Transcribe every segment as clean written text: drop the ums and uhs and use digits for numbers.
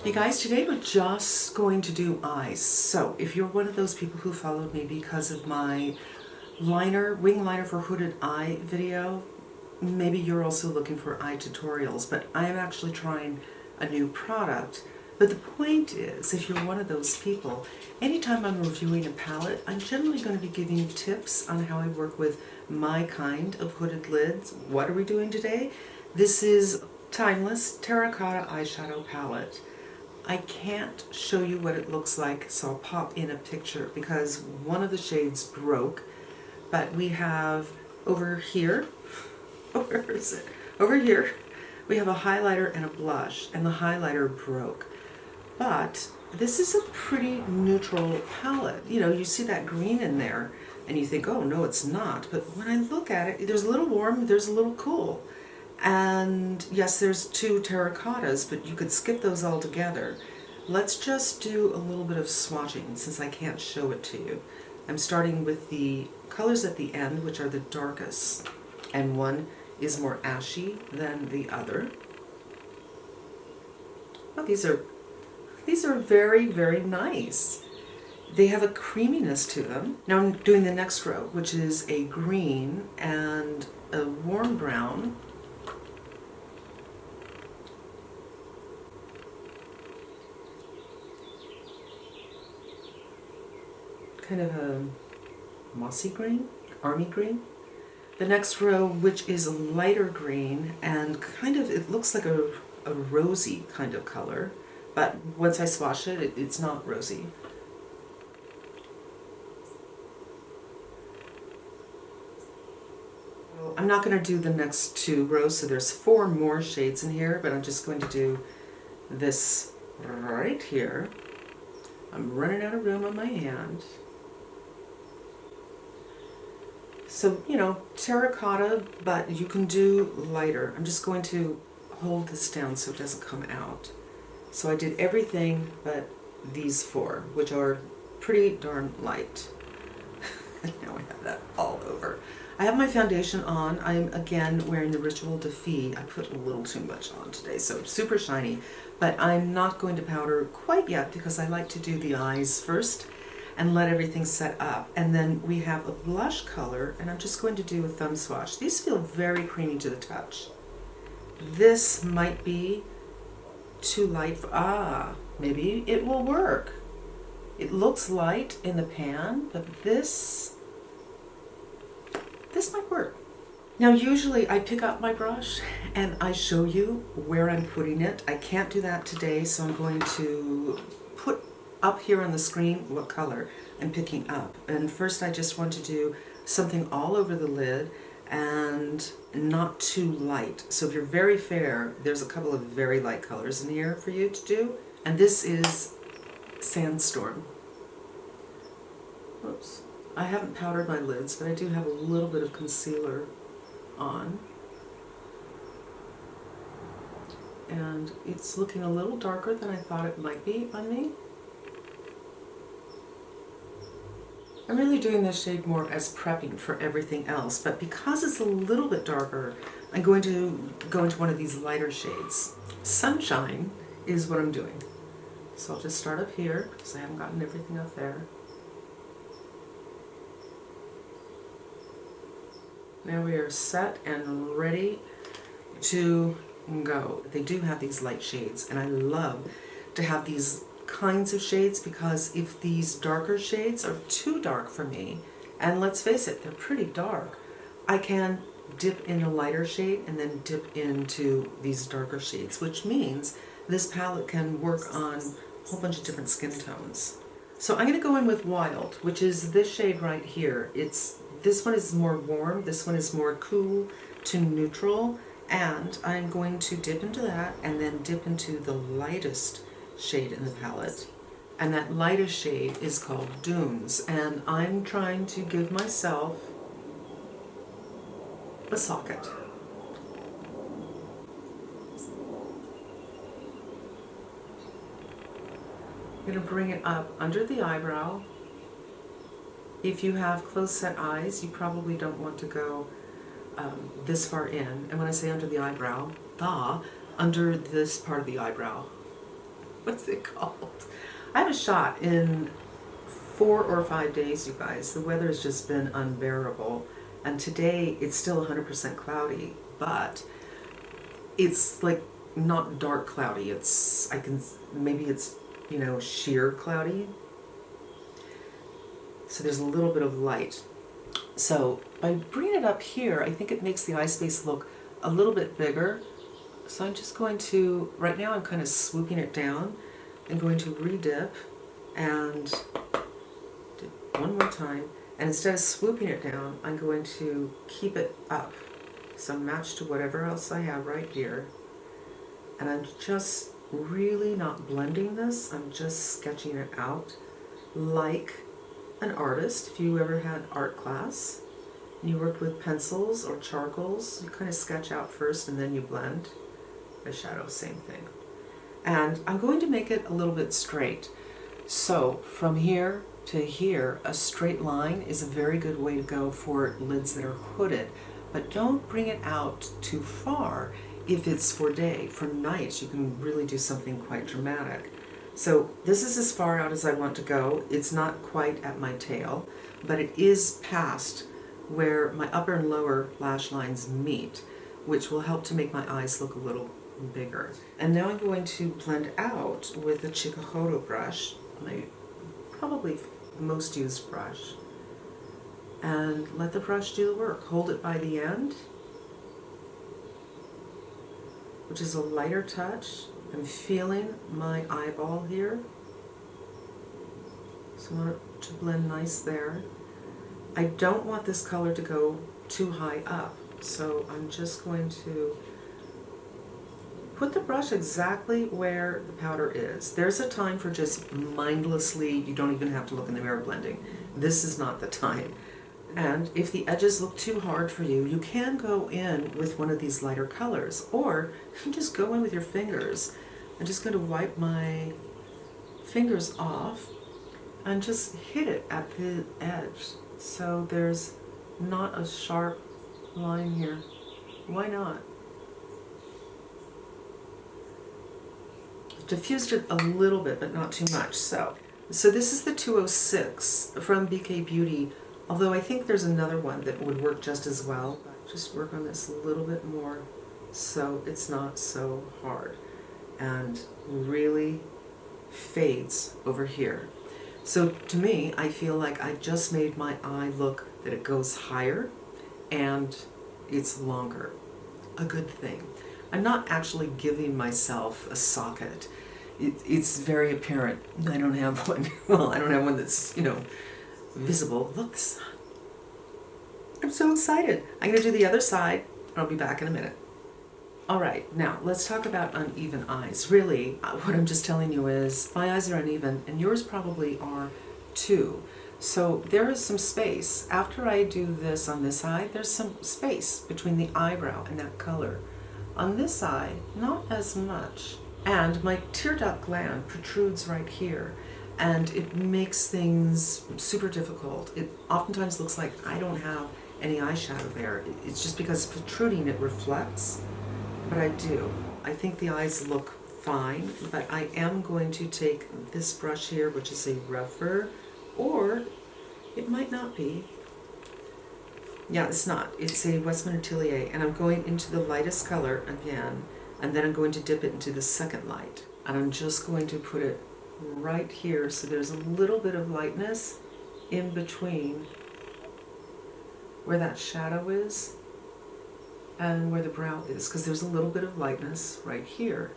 Hey guys, today we're just going to do eyes. So if you're one of those people who followed me because of my wing liner for hooded eye video, maybe you're also looking for eye tutorials, but I am actually trying a new product. But the point is, if you're one of those people, anytime I'm reviewing a palette, I'm generally going to be giving you tips on how I work with my kind of hooded lids. What are we doing today? This is Timeless Terracotta Eyeshadow Palette. I can't show you what it looks like, so I'll pop in a picture because one of the shades broke. But we have over here, where is it? Over here, we have a highlighter and a blush, and the highlighter broke. But this is a pretty neutral palette. You know, you see that green in there, and you think, oh no, it's not. But when I look at it, there's a little warm, there's a little cool. And yes, there's two terracottas, but you could skip those all together. Let's just do a little bit of swatching since I can't show it to you. I'm starting with the colors at the end, which are the darkest, and one is more ashy than the other. Oh, these are very, very nice. They have a creaminess to them. Now I'm doing the next row, which is a green and a warm brown. Kind of a mossy green, army green. The next row, which is a lighter green and kind of, it looks like a rosy kind of color, but once I swatch it, it's not rosy. Well, I'm not going to do the next two rows, so there's 4 more shades in here, but I'm just going to do this right here. I'm running out of room on my hand. So, you know, terracotta, but you can do lighter. I'm just going to hold this down so it doesn't come out. So I did everything but these 4, which are pretty darn light. Now I have that all over. I have my foundation on. I'm again wearing the Rituel de Fille. I put a little too much on today, so it's super shiny. But I'm not going to powder quite yet because I like to do the eyes first and let everything set up. And then we have a blush color, and I'm just going to do a thumb swatch. These feel very creamy to the touch. This might be too light for, maybe it will work. It looks light in the pan, but this might work. Now usually I pick up my brush and I show you where I'm putting it. I can't do that today, so I'm going to put up here on the screen what color I'm picking up. And first I just want to do something all over the lid and not too light. So if you're very fair, there's a couple of very light colors in here for you to do. And this is Sandstorm. Oops. I haven't powdered my lids, but I do have a little bit of concealer on. And it's looking a little darker than I thought it might be on me. I'm really doing this shade more as prepping for everything else, but because it's a little bit darker, I'm going to go into one of these lighter shades. Sunshine is what I'm doing. So I'll just start up here, because I haven't gotten everything up there. Now we are set and ready to go. They do have these light shades, and I love to have these kinds of shades because if these darker shades are too dark for me, and let's face it, they're pretty dark, I can dip in a lighter shade and then dip into these darker shades, which means this palette can work on a whole bunch of different skin tones. So I'm going to go in with Wild, which is this shade right here. This one is more warm, this one is more cool to neutral, and I'm going to dip into that and then dip into the lightest shade in the palette. And that lightest shade is called Dunes, and I'm trying to give myself a socket. I'm going to bring it up under the eyebrow. If you have close-set eyes, you probably don't want to go this far in. And when I say under the eyebrow, under this part of the eyebrow. what's it called? I have a shot in 4 or 5 days, you guys. The weather has just been unbearable. And today it's still 100% cloudy, but it's like not dark cloudy. Maybe it's, sheer cloudy. So there's a little bit of light. So by bringing it up here, I think it makes the eye space look a little bit bigger. So I'm just going to, right now I'm kind of swooping it down. I'm going to re-dip and do one more time. And instead of swooping it down, I'm going to keep it up. So match to whatever else I have right here. And I'm just really not blending this. I'm just sketching it out like an artist. If you ever had art class and you worked with pencils or charcoals, you kind of sketch out first and then you blend. Eyeshadow, same thing. And I'm going to make it a little bit straight. So from here to here, a straight line is a very good way to go for lids that are hooded. But don't bring it out too far if it's for day. For night, you can really do something quite dramatic. So this is as far out as I want to go. It's not quite at my tail, but it is past where my upper and lower lash lines meet, which will help to make my eyes look a little bigger. And now I'm going to blend out with the Hakuhodo brush, my probably most used brush, and let the brush do the work. Hold it by the end, which is a lighter touch. I'm feeling my eyeball here, so I want it to blend nice there. I don't want this color to go too high up, so I'm just going to put the brush exactly where the powder is. There's a time for just mindlessly, you don't even have to look in the mirror blending. This is not the time. And if the edges look too hard for you, you can go in with one of these lighter colors, or you can just go in with your fingers. I'm just going to wipe my fingers off and just hit it at the edge. So there's not a sharp line here. Why not? Diffused it a little bit, but not too much. So this is the 206 from BK Beauty. Although I think there's another one that would work just as well. Just work on this a little bit more so it's not so hard and really fades over here. So to me, I feel like I just made my eye look that it goes higher and it's longer. A good thing. I'm not actually giving myself a socket. It's very apparent. I don't have one. Well, I don't have one that's, visible. Looks. I'm so excited. I'm going to do the other side. I'll be back in a minute. All right, now let's talk about uneven eyes. Really, what I'm just telling you is my eyes are uneven, and yours probably are too. So there is some space. After I do this on this eye, there's some space between the eyebrow and that color. On this eye, not as much. And my tear duct gland protrudes right here. And it makes things super difficult. It oftentimes looks like I don't have any eyeshadow there. It's just because it's protruding, it reflects, but I do. I think the eyes look fine, but I am going to take this brush here, which is a rougher, or it might not be. Yeah, it's not. It's a Westman Atelier, and I'm going into the lightest color again, and then I'm going to dip it into the second light. And I'm just going to put it right here, so there's a little bit of lightness in between where that shadow is and where the brow is, because there's a little bit of lightness right here.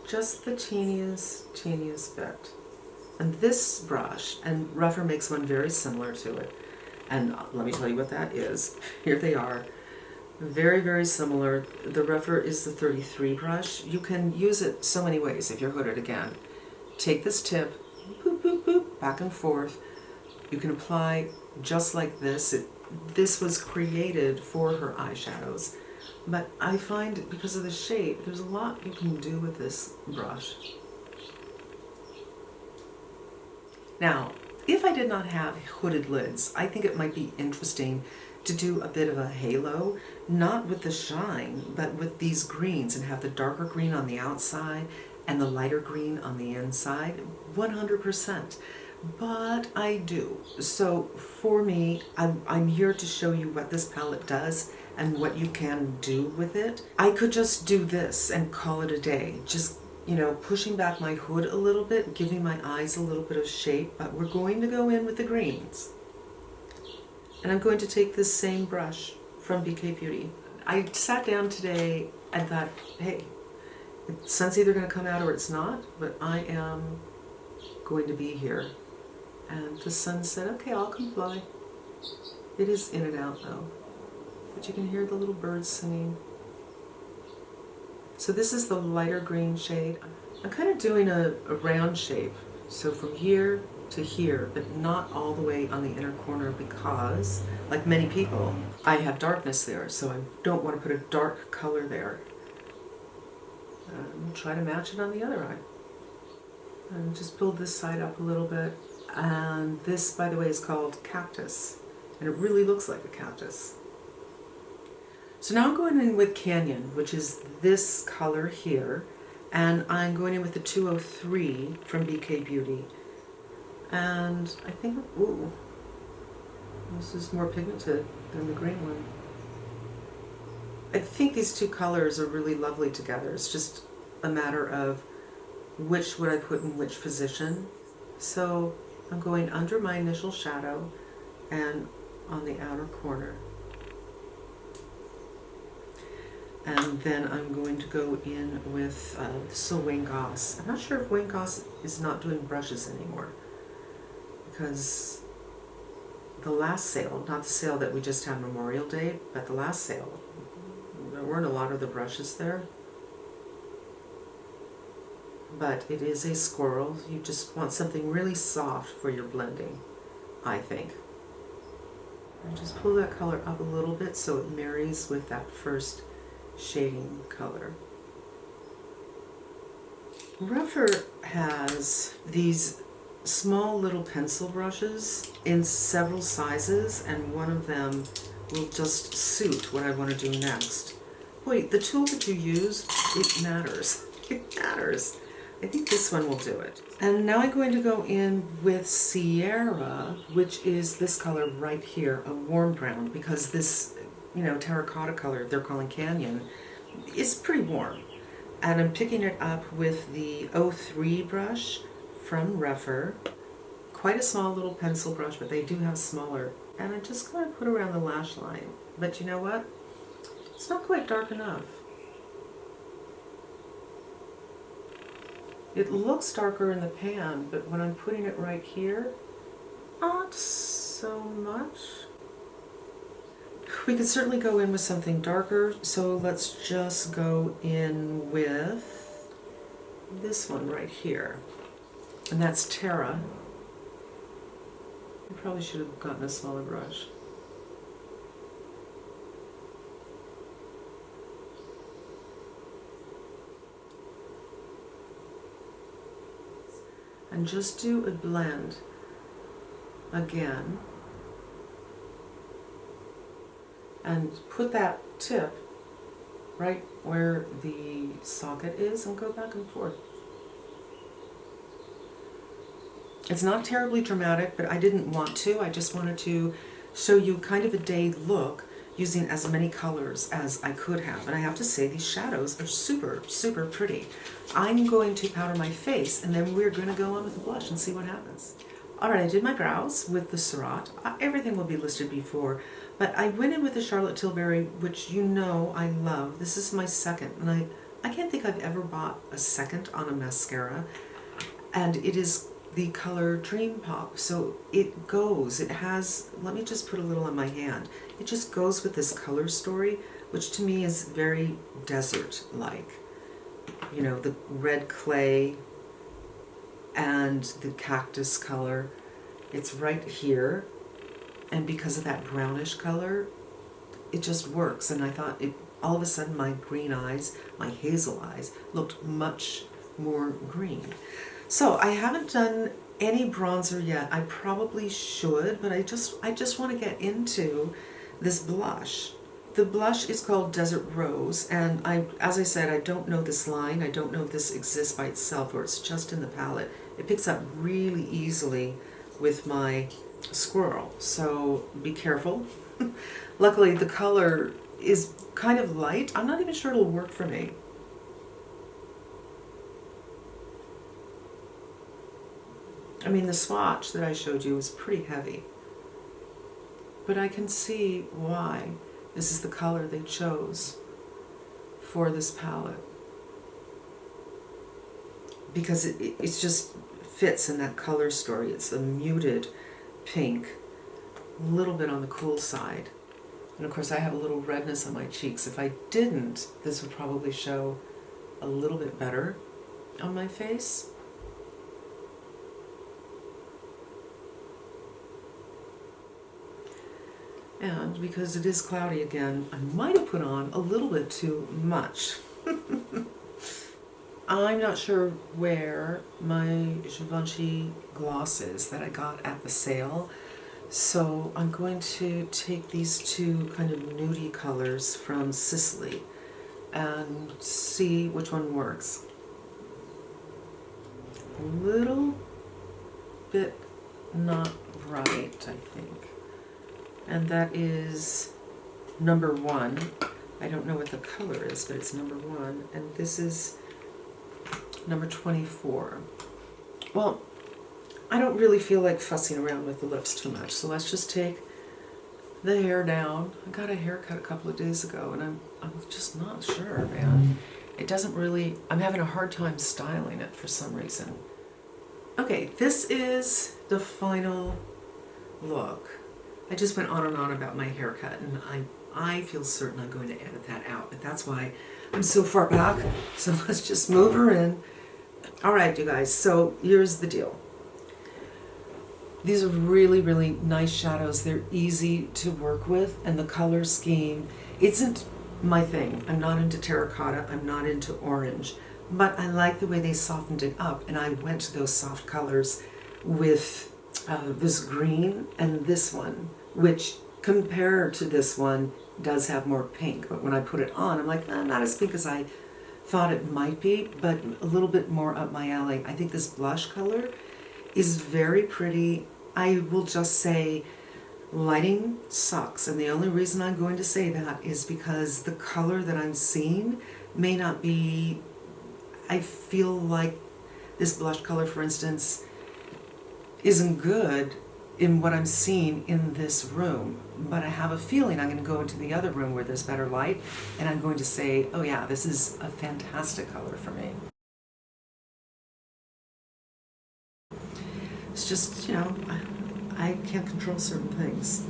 Just the teeniest bit. And this brush, and Rougher makes one very similar to it, and let me tell you what that is. Here they are. Very, very similar. The Rougher is the 33 brush. You can use it so many ways if you're hooded again. Take this tip, boop, boop, boop, back and forth. You can apply just like this. This was created for her eyeshadows, but I find because of the shape, there's a lot you can do with this brush. Now, if I did not have hooded lids, I think it might be interesting to do a bit of a halo, not with the shine, but with these greens, and have the darker green on the outside and the lighter green on the inside, 100%. But I do. So for me, I'm here to show you what this palette does and what you can do with it. I could just do this and call it a day. Just, you know, pushing back my hood a little bit, giving my eyes a little bit of shape, but we're going to go in with the greens. And I'm going to take this same brush from BK Beauty. I sat down today and thought, hey, the sun's either going to come out or it's not, but I am going to be here. And the sun said, okay, I'll comply. It is in and out though, but you can hear the little birds singing. So this is the lighter green shade. I'm kind of doing a round shape. So from here to here, but not all the way on the inner corner because, like many people, I have darkness there, so I don't want to put a dark color there. Try to match it on the other eye. And just build this side up a little bit. And this, by the way, is called Cactus. And it really looks like a cactus. So now I'm going in with Canyon, which is this color here. And I'm going in with the 203 from BK Beauty. And I think, ooh, this is more pigmented than the green one. I think these two colors are really lovely together. It's just a matter of which would I put in which position. So I'm going under my initial shadow and on the outer corner. And then I'm going to go in with this is Wayne Goss. I'm not sure if Wayne Goss is not doing brushes anymore, because the last sale, not the sale that we just had Memorial Day, but the last sale, there weren't a lot of the brushes there. But it is a squirrel. You just want something really soft for your blending, I think. And just pull that color up a little bit so it marries with that first shading color. Rephr has these small little pencil brushes in several sizes, and one of them will just suit what I want to do next. Wait, the tool that you use, it matters. It matters. I think this one will do it. And now I'm going to go in with Sierra, which is this color right here, a warm brown, because this, you know, terracotta color they're calling Canyon is pretty warm. And I'm picking it up with the 03 brush from Rephr. Quite a small little pencil brush, but they do have smaller. And I'm just going to put around the lash line. But you know what? It's not quite dark enough. It looks darker in the pan, but when I'm putting it right here, not so much. We could certainly go in with something darker, so let's just go in with this one right here. And that's Terra. I probably should have gotten a smaller brush. And just do a blend again. And put that tip right where the socket is and go back and forth. It's not terribly dramatic, but I didn't want to. I just wanted to show you kind of a day look using as many colors as I could have. And I have to say, these shadows are super, super pretty. I'm going to powder my face, and then we're going to go on with the blush and see what happens. All right, I did my brows with the Surratt. Everything will be listed before, but I went in with the Charlotte Tilbury, which you know I love. This is my second, and I can't think I've ever bought a second on a mascara, and it is the color Dream Pop. So it goes, it has, let me just put a little on my hand. It just goes with this color story, which to me is very desert-like. You know, the red clay and the cactus color. It's right here, and because of that brownish color, it just works. And I thought, all of a sudden my green eyes, my hazel eyes, looked much more green. So I haven't done any bronzer yet. I probably should, but I just want to get into this blush. The blush is called Desert Rose, and as I said, I don't know this line. I don't know if this exists by itself or it's just in the palette. It picks up really easily with my squirrel, so be careful. Luckily, the color is kind of light. I'm not even sure it'll work for me. I mean, the swatch that I showed you was pretty heavy, but I can see why this is the color they chose for this palette, because it just fits in that color story. It's a muted pink, a little bit on the cool side, and of course I have a little redness on my cheeks. If I didn't, this would probably show a little bit better on my face. And because it is cloudy again, I might have put on a little bit too much. I'm not sure where my Givenchy gloss is that I got at the sale. So I'm going to take these two kind of nudie colors from Sisley and see which one works. A little bit not right, I think. And that is number 1. I don't know what the color is, but it's number 1. And this is number 24. Well, I don't really feel like fussing around with the lips too much, so let's just take the hair down. I got a haircut a couple of days ago, and I'm just not sure, man. It doesn't really, I'm having a hard time styling it for some reason. Okay, this is the final look. I just went on and on about my haircut, and I feel certain I'm going to edit that out, but that's why I'm so far back. So let's just move her in. All right, you guys, so here's the deal. These are really, really nice shadows. They're easy to work with, and the color scheme isn't my thing. I'm not into terracotta, I'm not into orange, but I like the way they softened it up, and I went to those soft colors with this green and this one, which compared to this one does have more pink, but when I put it on, I'm like, not as pink as I thought it might be, but a little bit more up my alley. I think this blush color is very pretty. I will just say lighting sucks, and the only reason I'm going to say that is because the color that I'm seeing may not be, I feel like this blush color, for instance, isn't good in what I'm seeing in this room, but I have a feeling I'm going to go into the other room where there's better light, and I'm going to say, oh yeah, this is a fantastic color for me. It's just, you know, I can't control certain things.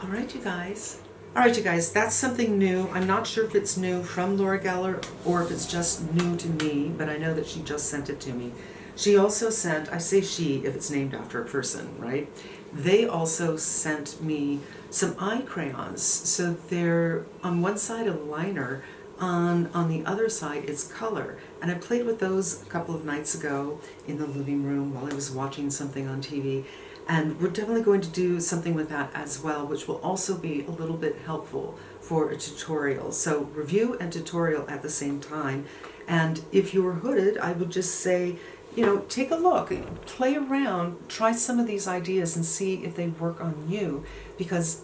All right, you guys. All right, you guys, that's something new. I'm not sure if it's new from Laura Geller or if it's just new to me, but I know that she just sent it to me. She also sent, I say she if it's named after a person, right? They also sent me some eye crayons. So they're on one side a liner, on the other side it's color. And I played with those a couple of nights ago in the living room while I was watching something on TV. And we're definitely going to do something with that as well, which will also be a little bit helpful for a tutorial. So review and tutorial at the same time. And if you're hooded, I would just say, you know, take a look, play around, try some of these ideas and see if they work on you, because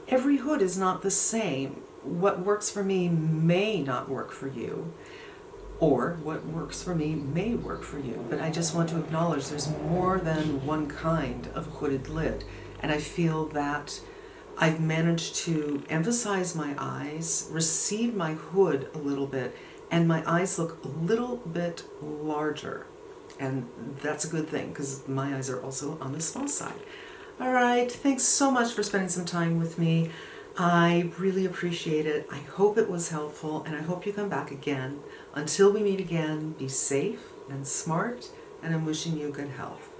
every hood is not the same. What works for me may not work for you, or what works for me may work for you. But I just want to acknowledge there's more than one kind of hooded lid, and I feel that I've managed to emphasize my eyes, recede my hood a little bit, and my eyes look a little bit larger. And that's a good thing, because my eyes are also on the small side. All right, thanks so much for spending some time with me. I really appreciate it. I hope it was helpful, and I hope you come back again. Until we meet again, be safe and smart, and I'm wishing you good health.